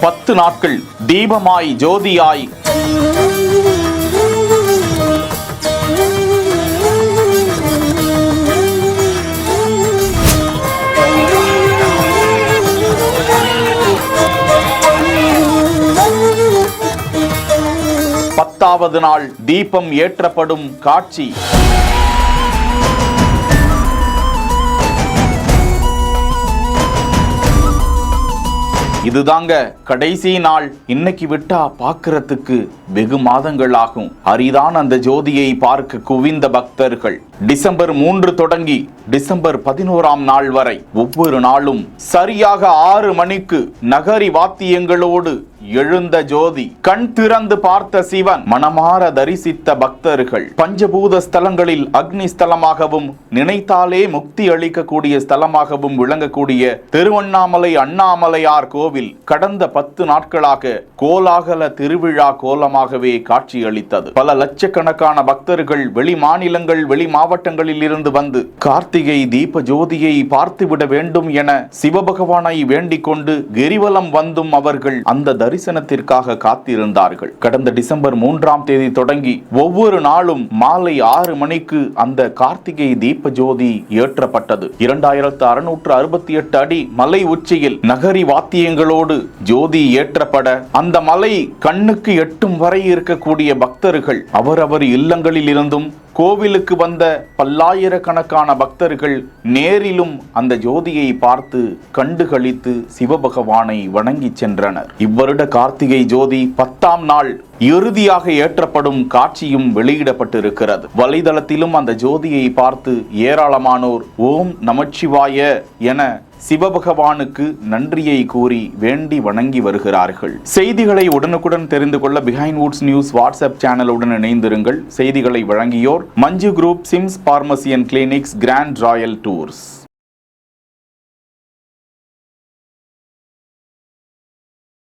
10 நாட்கள் தீபமாய் ஜோதியாய் பத்தாவது நாள் தீபம் ஏற்றப்படும் காட்சி. இதுதாங்க கடைசி நாள். இன்னைக்கு விட்டா பார்க்கறதுக்கு வெகு மாதங்கள் ஆகும். அரிதான் அந்த ஜோதியை பார்க்க குவிந்த பக்தர்கள். டிசம்பர் 3 தொடங்கி டிசம்பர் 11ஆம் நாள் வரை ஒவ்வொரு நாளும் சரியாக 6 மணிக்கு நகரி வாத்தியங்களோடு எழுந்த ஜோதி. கண் திறந்து பார்த்த சிவன், மனமாற தரிசித்த பக்தர்கள். பஞ்சபூத ஸ்தலங்களில் அக்னி ஸ்தலமாகவும் நினைத்தாலே முக்தி அளிக்கக்கூடிய ஸ்தலமாகவும் விளங்கக்கூடிய திருவண்ணாமலை அண்ணாமலையார் கோவில் கடந்த 10 நாட்களாக கோலாகல திருவிழா கோலமாகவே காட்சியளித்தது. பல லட்சக்கணக்கான பக்தர்கள் வெளி மாநிலங்கள் வெளி மாவட்டங்களில் இருந்து வந்து கார்த்திகை தீப ஜோதியை பார்த்துவிட வேண்டும் என சிவபகவானை வேண்டிக் கொண்டு கிரிவலம் வந்தும் அவர்கள் அந்த தரிசனத்திற்காக காத்திருந்தார்கள். கடந்த டிசம்பர் 3ஆம் தேதி தொடங்கி ஒவ்வொரு நாளும் மாலை 6 மணிக்கு அந்த கார்த்திகை தீப ஜோதி ஏற்றப்பட்டது. 2668 அடி மலை உச்சியில் நகரி வாத்தியங்களோடு ஜோதி ஏற்றப்பட அந்த மலை கண்ணுக்கு எட்டும் வரை இருக்கக்கூடிய பக்தர்கள் அவரவர் இல்லங்களில் இருந்தும் கோவிலுக்கு வந்த பல்லாயிரக்கணக்கான பக்தர்கள் நேரிலும் அந்த ஜோதியை பார்த்து கண்டுகளித்து சிவபகவானை வணங்கி சென்றனர். இவ்வருட கார்த்திகை ஜோதி 10ஆம் நாள் இறுதியாக ஏற்றப்படும் காட்சியும் வெளியிடப்பட்டிருக்கிறது. வலைதளத்திலும் அந்த ஜோதியை பார்த்து ஏராளமானோர் ஓம் நமச்சிவாய என சிவபகவானுக்கு நன்றியை கூறி வேண்டி வணங்கி வருகிறார்கள். செய்திகளை உடனுக்குடன் தெரிந்து கொள்ள பிஹைண்ட் வுட்ஸ் நியூஸ் வாட்ஸ்அப் சேனலுடன் இணைந்திருங்கள். செய்திகளை வழங்கியோர் Manju Group, SIMS Pharmacy and Clinics, Grand Royal tours.